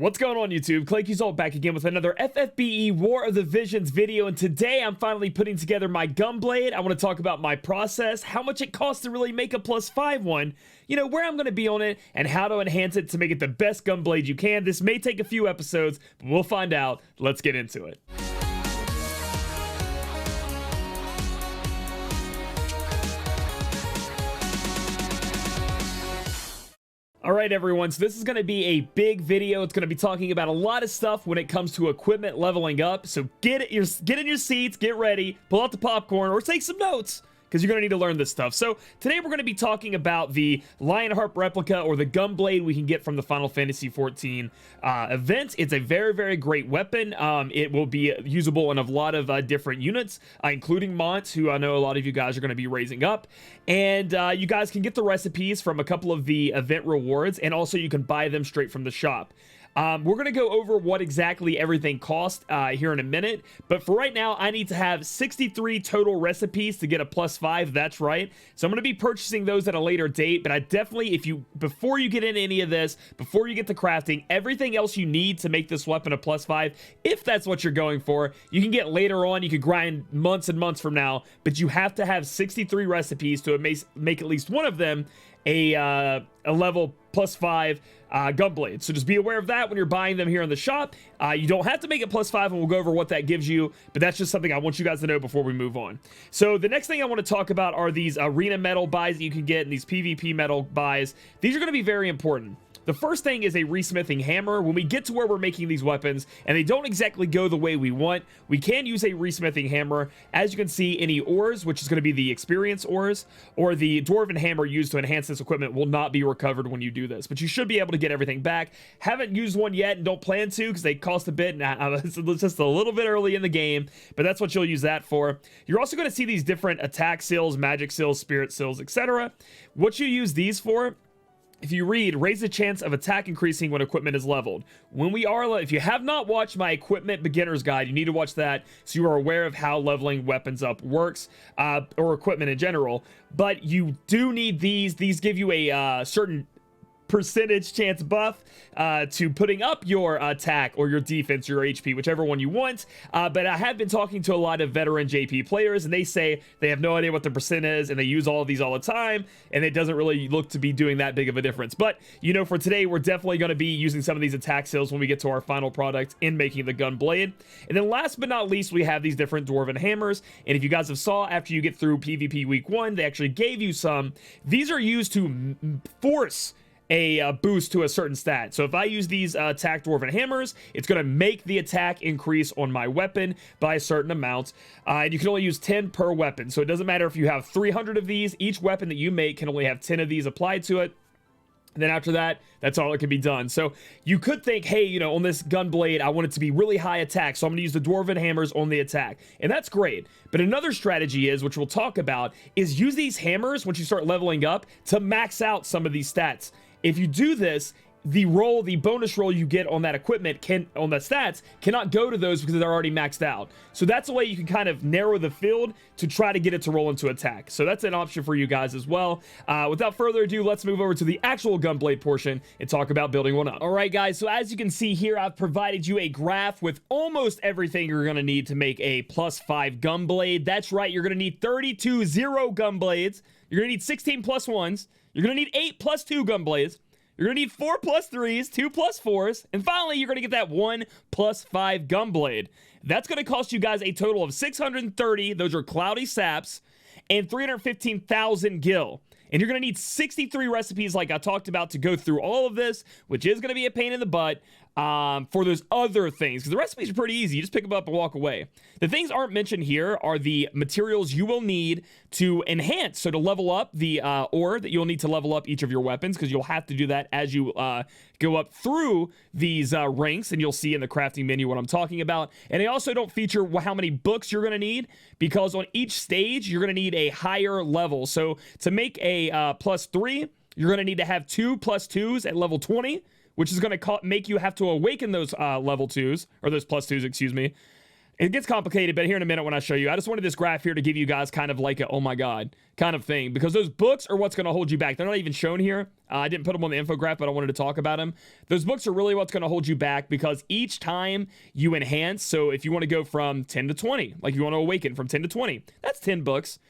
What's going on, YouTube? Claic Yuzolt back again with another FFBE War of the Visions video, and today I'm finally putting together my Gunblade. I want to talk about my process, how much it costs to really make a +5 one, you know, where I'm going to be on it, and how to enhance it to make it the best Gunblade you can. This may take a few episodes, but we'll find out. Let's get into it. Alright everyone, so this is going to be a big video. It's going to be talking about a lot of stuff when it comes to equipment leveling up. So get in your seats, get ready, pull out the popcorn, or take some notes, because you're going to need to learn this stuff. So today we're going to be talking about the Lion Heart Replica, or the Gunblade we can get from the Final Fantasy XIV event. It's a very, very great weapon. It will be usable in a lot of different units, including mods, who I know a lot of you guys are going to be raising up. And you guys can get the recipes from a couple of the event rewards, and also you can buy them straight from the shop. We're going to go over what exactly everything costs here in a minute, but for right now, I need to have 63 total recipes to get a +5, that's right. So I'm going to be purchasing those at a later date, but I definitely, before you get into any of this, before you get to crafting, everything else you need to make this weapon a +5, if that's what you're going for, you can get later on, you can grind months and months from now, but you have to have 63 recipes to make at least one of them a level +5 Gunblade. So just be aware of that when you're buying them here in the shop. You don't have to make it +5, and we'll go over what that gives you, but that's just something I want you guys to know before we move on. So the next thing I want to talk about are these arena medal buys that you can get, and these PvP medal buys. These are going to be very important. The first thing is a Resubmitting Hammer. When we get to where we're making these weapons and they don't exactly go the way we want, we can use a Resubmitting Hammer. As you can see, any ores, which is going to be the experience ores, or the Dwarven Hammer used to enhance this equipment, will not be recovered when you do this, but you should be able to get everything back. Haven't used one yet and don't plan to, because they cost a bit, and it's just a little bit early in the game, but that's what you'll use that for. You're also going to see these different attack seals, magic seals, spirit seals, etc. What you use these for, if you read, raise the chance of attack increasing when equipment is leveled. If you have not watched my equipment beginner's guide, you need to watch that so you are aware of how leveling weapons up works, or equipment in general. But you do need these. These give you a certain percentage chance buff to putting up your attack or your defense, your HP, whichever one you want. But I have been talking to a lot of veteran JP players, and they say they have no idea what the percent is, and they use all of these all the time, and it doesn't really look to be doing that big of a difference. But, you know, for today, we're definitely going to be using some of these attack seals when we get to our final product in making the Gunblade. And then last but not least, we have these different Dwarven Hammers, and if you guys have saw, after you get through PvP Week 1, they actually gave you some. These are used to force a boost to a certain stat. So if I use these attack Dwarven Hammers, it's going to make the attack increase on my weapon by a certain amount. And you can only use 10 per weapon. So it doesn't matter if you have 300 of these. Each weapon that you make can only have 10 of these applied to it. And then after that, that's all that can be done. So you could think, hey, you know, on this Gunblade, I want it to be really high attack, so I'm going to use the Dwarven Hammers on the attack. And that's great. But another strategy is, which we'll talk about, is use these hammers, once you start leveling up, to max out some of these stats. If you do this, the bonus roll you get on that equipment, on the stats, cannot go to those because they're already maxed out. So that's a way you can kind of narrow the field to try to get it to roll into attack. So that's an option for you guys as well. Without further ado, let's move over to the actual Gunblade portion and talk about building one up. All right, guys, so as you can see here, I've provided you a graph with almost everything you're going to need to make a +5 Gunblade. That's right, you're going to need 32 0 Gunblades. You're going to need 16 +1s. You're going to need 8 +2 Gunblades. You're going to need 4 +3s, 2 +4s, and finally, you're going to get that 1 +5 Gunblade. That's going to cost you guys a total of 630, those are cloudy saps, and 315,000 gil. And you're going to need 63 recipes like I talked about to go through all of this, which is going to be a pain in the butt for those other things, because the recipes are pretty easy. You just pick them up and walk away. The things aren't mentioned here are the materials you will need to enhance, so to level up the ore that you'll need to level up each of your weapons, because you'll have to do that as you go up through these ranks, and you'll see in the crafting menu what I'm talking about. And they also don't feature how many books you're going to need, because on each stage, you're going to need a higher level. So to make a +3, you're going to need to have 2 +2s at level 20, which is going to make you have to awaken those level 2s, or those +2s, excuse me. It gets complicated, but here in a minute when I show you, I just wanted this graph here to give you guys kind of like a, oh my God, kind of thing, because those books are what's going to hold you back. They're not even shown here. I didn't put them on the infograph, but I wanted to talk about them. Those books are really what's going to hold you back, because each time you enhance, so if you want to go from 10 to 20, like you want to awaken from 10 to 20, that's 10 books.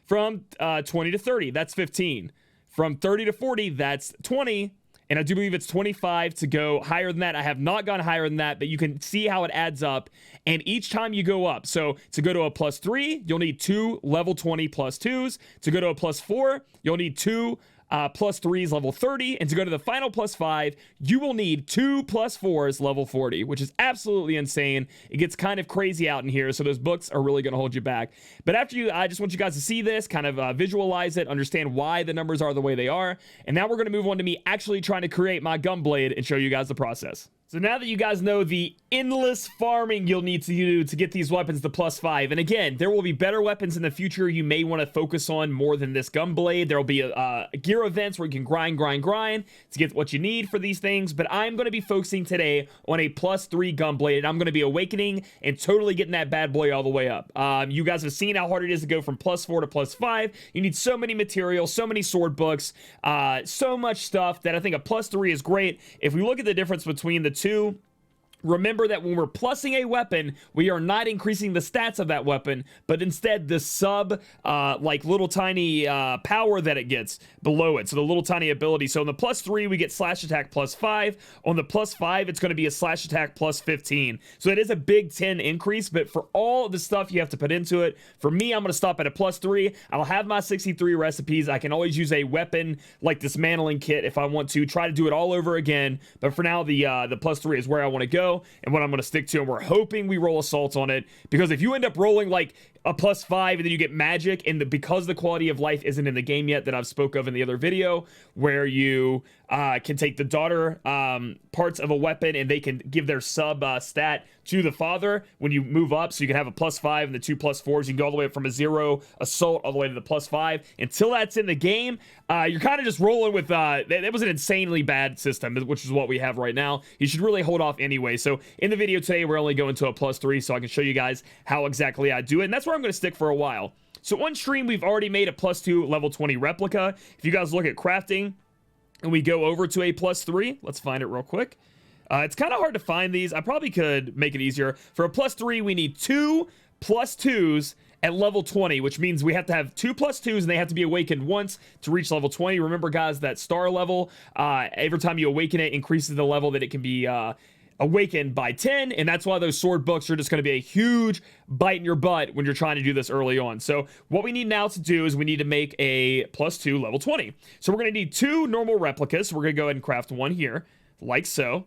From 20 to 30, that's 15. From 30 to 40, that's 20. And I do believe it's 25 to go higher than that. I have not gone higher than that, but you can see how it adds up. And each time you go up, so to go to a +3, you'll need 2 level 20 +2s. To go to a +4, you'll need 2 +3s level 30. And to go to the final +5, you will need 2 +4s level 40, which is absolutely insane. It gets kind of crazy out in here, so those books are really going to hold you back. But after you, I just want you guys to see this, kind of visualize it, understand why the numbers are the way they are. And now we're going to move on to me actually trying to create my Gunblade and show you guys the process. So now that you guys know the endless farming you'll need to do to get these weapons to +5, and again, there will be better weapons in the future you may want to focus on more than this Gunblade. There will be gear events where you can grind to get what you need for these things, but I'm going to be focusing today on a +3 Gunblade, and I'm going to be awakening and totally getting that bad boy all the way up. You guys have seen how hard it is to go from +4 to +5. You need so many materials, so many sword books, so much stuff that I think a +3 is great. If we look at the difference between the two, remember that when we're plussing a weapon, we are not increasing the stats of that weapon, but instead the sub, like little tiny power that it gets below it. So the little tiny ability. So on the +3, we get slash attack +5. On the +5, it's going to be a slash attack +15. So it is a big 10 increase, but for all the stuff you have to put into it, for me, I'm going to stop at a +3. I'll have my 63 recipes. I can always use a weapon like dismantling kit if I want to try to do it all over again. But for now, the +3 is where I want to go and what I'm going to stick to, and we're hoping we roll assaults on it, because if you end up rolling like a +5 and then you get magic, and because the quality of life isn't in the game yet that I've spoke of in the other video, where you can take the daughter parts of a weapon and they can give their sub stat to the father when you move up, so you can have a +5 and the 2 +4s. You can go all the way up from a 0 assault all the way to the +5. Until that's in the game, you're kind of just rolling with that was an insanely bad system, which is what we have right now. You should really hold off anyway. So in the video today, we're only going to a +3 so I can show you guys how exactly I do it, and that's where I'm going to stick for a while. So on stream, we've already made a +2 level 20 replica. If you guys look at crafting and we go over to a +3, let's find it real quick. It's kind of hard to find these. I probably could make it easier. For a +3, we need 2 +2s at level 20, which means we have to have 2 +2s and they have to be awakened once to reach level 20. Remember, guys, that star level, every time you awaken it, increases the level that it can be awakened by 10, and that's why those sword books are just going to be a huge bite in your butt when you're trying to do this early on. So what we need now to do is we need to make a +2 level 20. So we're going to need 2 normal replicas. So we're going to go ahead and craft one here, like so.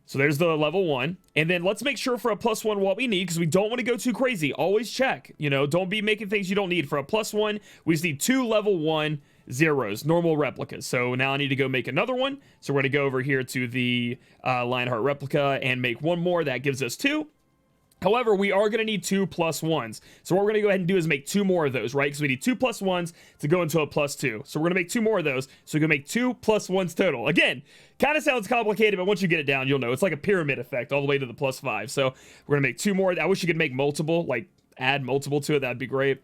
So there's the level 1. And then let's make sure for a +1 what we need, because we don't want to go too crazy. Always check, you know, don't be making things you don't need. For a +1, we just need 2 level 1 zeros, normal replicas. So now I need to go make another one. So we're going to go over here to the Lion Heart Replica and make one more. That gives us 2. However, we are going to need 2 +1s. So what we're going to go ahead and do is make 2 more of those, right? Because we need 2 +1s to go into a +2. So we're going to make 2 more of those. So we can make 2 +1s total. Again, kind of sounds complicated, but once you get it down, you'll know. It's like a pyramid effect all the way to the +5. So we're going to make 2 more. I wish you could make multiple, like add multiple to it. That'd be great.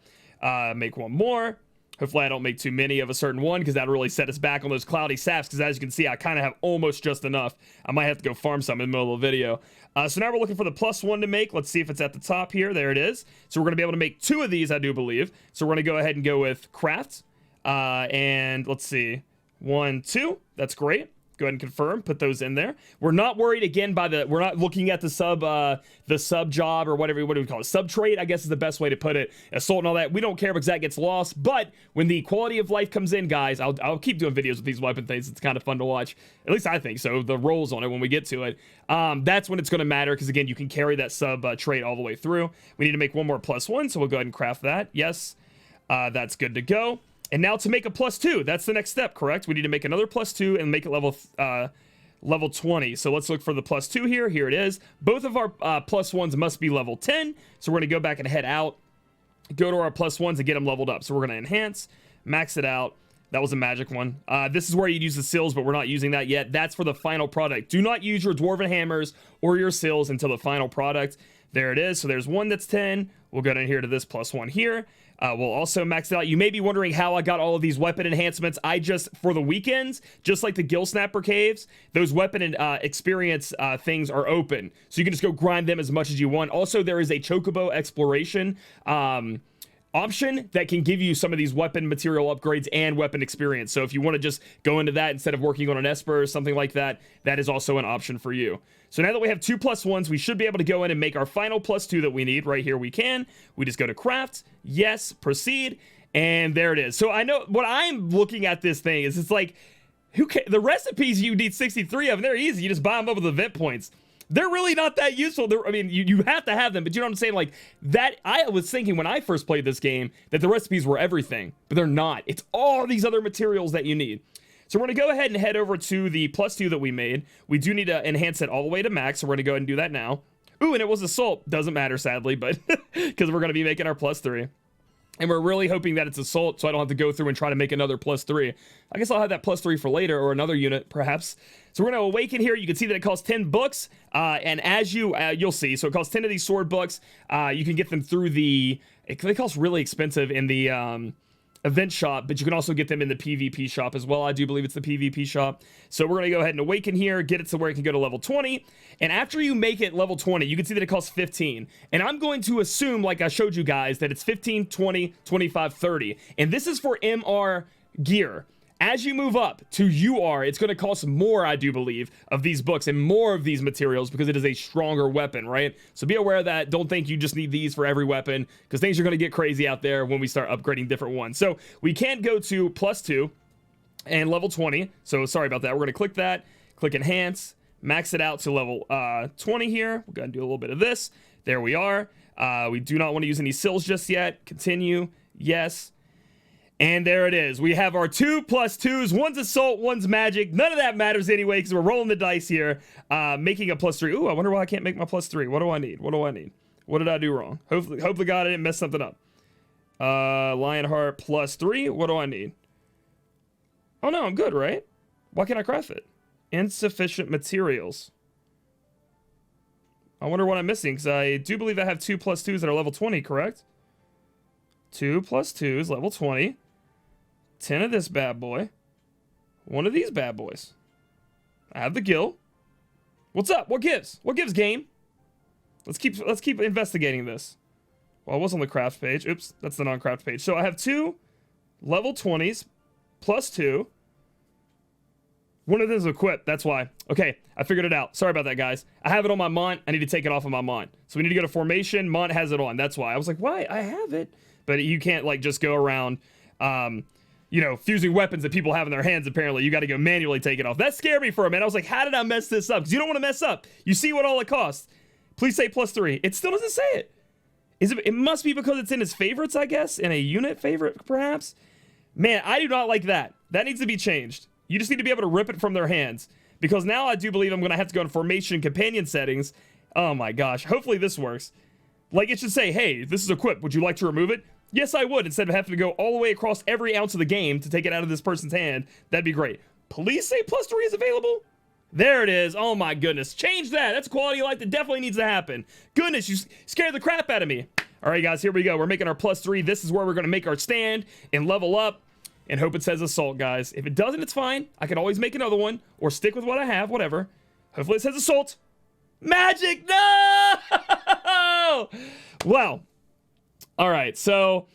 Make one more. Hopefully I don't make too many of a certain one, because that'll really set us back on those cloudy saps, because as you can see, I kind of have almost just enough. I might have to go farm some in the middle of the video. So now we're looking for the +1 to make. Let's see if it's at the top here. There it is. So we're going to be able to make 2 of these, I do believe. So we're going to go ahead and go with craft. And let's see. 1, 2. That's great. Go ahead and confirm, put those in there. We're not worried again we're not looking at the sub job or whatever, what do we call it? Sub trait, I guess is the best way to put it. Assault and all that. We don't care if that gets lost, but when the quality of life comes in, guys, I'll keep doing videos with these weapon things. It's kind of fun to watch. At least I think so. The rolls on it when we get to it. That's when it's going to matter, because again, you can carry that sub trait all the way through. We need to make one more +1, so we'll go ahead and craft that. Yes. That's good to go. And now to make a +2, that's the next step, correct? We need to make another +2 and make it level 20. So let's look for the +2 here. Here it is. Both of our +1s must be level 10. So we're going to go back and head out, go to our +1s and get them leveled up. So we're going to enhance, max it out. That was a magic one. This is where you'd use the sills, but we're not using that yet. That's for the final product. Do not use your Dwarven Hammers or your sills until the final product. There it is. So there's one that's 10. We'll go down here to this +1 here. We'll also max it out. You may be wondering how I got all of these weapon enhancements. I just, for the weekends, just like the Gill Snapper caves, those weapon and experience things are open. So you can just go grind them as much as you want. Also, there is a Chocobo exploration option that can give you some of these weapon material upgrades and weapon experience. So if you want to just go into that instead of working on an Esper or something like that, that is also an option for you. So now that we have 2 +1s, we should be able to go in and make our final +2 that we need. Right here we can. We just go to craft, yes, proceed, and there it is. So I know what I'm looking at this thing is it's like, the recipes you need 63 of, and they're easy. You just buy them up with event points. They're really not that useful. I mean, you have to have them, but you know what I'm saying? Like, that, I was thinking when I first played this game that the recipes were everything, but they're not. It's all these other materials that you need. So we're going to go ahead and head over to the +2 that we made. We do need to enhance it all the way to max, so we're going to go ahead and do that now. Ooh, and it was Assault. Doesn't matter, sadly, but because we're going to be making our +3. And we're really hoping that it's Assault, so I don't have to go through and try to make another +3. I guess I'll have that +3 for later, or another unit, perhaps. So we're going to awaken here. You can see that it costs 10 books, and as you'll see, so it costs 10 of these sword books. You can get them through they cost really expensive in the event shop, but you can also get them in the PvP shop as well. I do believe it's the PvP shop. So we're going to go ahead and awaken here, get it to where it can go to level 20. And after you make it level 20, you can see that it costs 15. And I'm going to assume, like I showed you guys, that it's 15, 20, 25, 30. And this is for MR gear. As you move up to UR, it's going to cost more, I do believe, of these books and more of these materials because it is a stronger weapon, right? So be aware of that. Don't think you just need these for every weapon because things are going to get crazy out there when we start upgrading different ones. So we can't go to +2 and level 20. So sorry about that. We're going to click that, click Enhance, max it out to level 20 here. We're going to do a little bit of this. There we are. We do not want to use any sills just yet. Continue. Yes. And there it is. We have our 2 +2s. One's Assault, one's Magic. None of that matters anyway because we're rolling the dice here. Making a +3. Ooh, I wonder why I can't make my +3. What do I need? What do I need? What did I do wrong? Hopefully God, I didn't mess something up. Lion Heart +3. What do I need? Oh, no, I'm good, right? Why can't I craft it? Insufficient materials. I wonder what I'm missing because I do believe I have 2 +2s that are level 20, correct? 2 +2s, level 20. 10 of this bad boy. 1 of these bad boys. I have the Gill. What's up? What gives? What gives, game? Let's keep investigating this. Well, I was on the craft page. Oops, that's the non-craft page. So I have 2 level 20s +2. 1 of them is equipped. That's why. Okay, I figured it out. Sorry about that, guys. I have it on my Mont. I need to take it off of my Mont. So we need to go to formation. Mont has it on. That's why. I was like, why? I have it. But you can't, like, just go around, you know, fusing weapons that people have in their hands, apparently. You got to go manually take it off. That scared me for a minute. I was like, how did I mess this up? Because you don't want to mess up. You see what all it costs. Please say +3. It still doesn't say it. It must be because it's in his favorites, I guess. In a unit favorite, perhaps. Man, I do not like that. That needs to be changed. You just need to be able to rip it from their hands. Because now I do believe I'm going to have to go in formation companion settings. Oh my gosh. Hopefully this works. Like, it should say, hey, this is equipped. Would you like to remove it? Yes, I would, instead of having to go all the way across every ounce of the game to take it out of this person's hand. That'd be great. Please say +3 is available. There it is. Oh my goodness. Change that. That's quality of life that definitely needs to happen. Goodness, you scared the crap out of me. All right, guys, here we go. We're making our +3. This is where we're going to make our stand and level up and hope it says Assault, guys. If it doesn't, it's fine. I can always make another one or stick with what I have, whatever. Hopefully it says Assault. Magic, no! Well, all right, so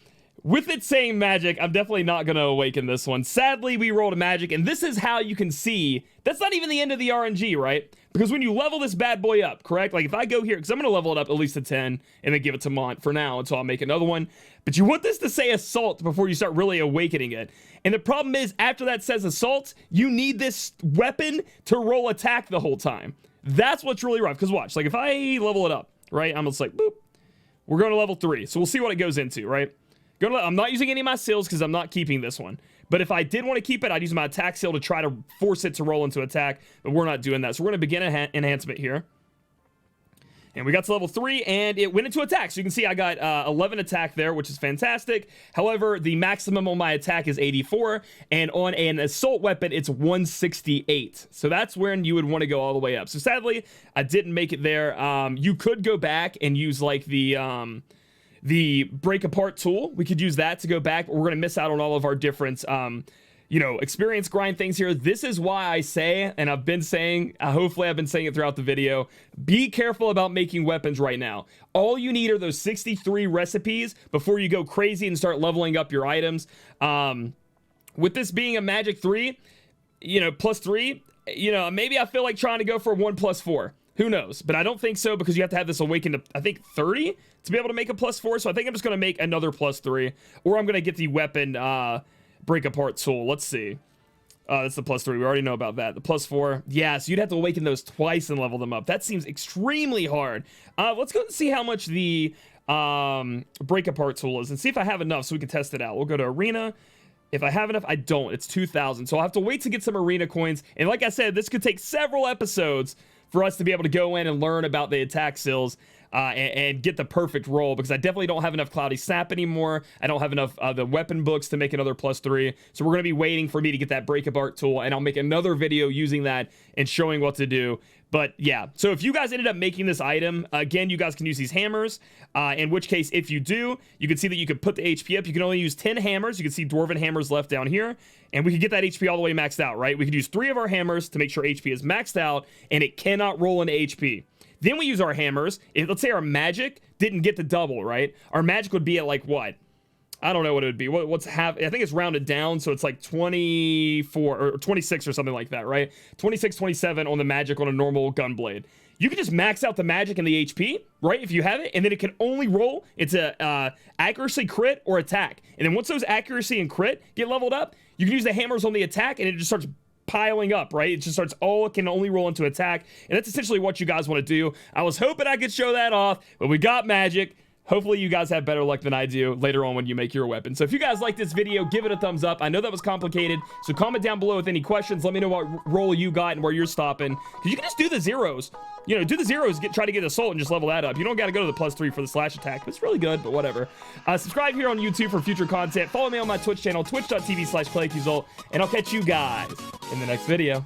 with it saying Magic, I'm definitely not going to awaken this one. Sadly, we rolled a Magic, and this is how you can see. That's not even the end of the RNG, right? Because when you level this bad boy up, correct? Like, if I go here, because I'm going to level it up at least to 10, and then give it to Mont for now until I make another one. But you want this to say Assault before you start really awakening it. And the problem is, after that says Assault, you need this weapon to roll attack the whole time. That's what's really rough. Because watch, like, if I level it up, right? I'm just like, boop. We're going to level 3, so we'll see what it goes into, right? I'm not using any of my seals because I'm not keeping this one. But if I did want to keep it, I'd use my attack seal to try to force it to roll into attack, but we're not doing that. So we're going to begin enhancement here. And we got to level 3, and it went into attack. So you can see I got 11 attack there, which is fantastic. However, the maximum on my attack is 84, and on an assault weapon, it's 168. So that's when you would want to go all the way up. So sadly, I didn't make it there. You could go back and use like the break apart tool. We could use that to go back, but we're going to miss out on all of our different you know, experience grind things here. This is why I say, and I've been saying, hopefully I've been saying it throughout the video, be careful about making weapons right now. All you need are those 63 recipes before you go crazy and start leveling up your items. With this being a magic 3, you know, +3, you know, maybe I feel like trying to go for 1+4. Who knows? But I don't think so, because you have to have this awakened to, I think, 30 to be able to make a +4. So I think I'm just going to make another +3, or I'm going to get the weapon break apart tool. Let's see. That's the +3. We already know about that. The +4. Yeah, so you'd have to awaken those twice and level them up. That seems extremely hard. Let's go and see how much the break apart tool is and see if I have enough so we can test it out. We'll go to arena. If I have enough, I don't. It's 2,000. So I'll have to wait to get some arena coins. And like I said, this could take several episodes for us to be able to go in and learn about the attack skills and get the perfect roll, because I definitely don't have enough Cloudy Snap anymore. I don't have enough the weapon books to make another +3. So we're going to be waiting for me to get that break apart tool, and I'll make another video using that and showing what to do. But yeah, so if you guys ended up making this item, again, you guys can use these hammers, in which case, if you do, you can see that you can put the HP up. You can only use 10 hammers. You can see Dwarven Hammers left down here, and we can get that HP all the way maxed out, right? We could use 3 of our hammers to make sure HP is maxed out, and it cannot roll into HP. Then we use our hammers. If, let's say our magic didn't get the double, right? Our magic would be at like what? I don't know what it would be. What's half? I think it's rounded down, so it's like 24 or 26 or something like that, right? 26, 27 on the magic on a normal Gunblade. You can just max out the magic and the HP, right? If you have it, and then it can only roll into accuracy, crit, or attack. And then once those accuracy and crit get leveled up, you can use the hammers on the attack, and it just starts piling up, right? It just starts, it can only roll into attack, and that's essentially what you guys want to do. I was hoping I could show that off, but we got magic. Hopefully you guys have better luck than I do later on when you make your weapon. So if you guys like this video, give it a thumbs up. I know that was complicated, so comment down below with any questions. Let me know what roll you got and where you're stopping, because you can just do the zeros. You know, do the zeros, try to get assault and just level that up. You don't got to go to the +3 for the slash attack, but it's really good, but whatever. Subscribe here on YouTube for future content. Follow me on my Twitch channel, twitch.tv/Claic Yuzolt, and I'll catch you guys in the next video.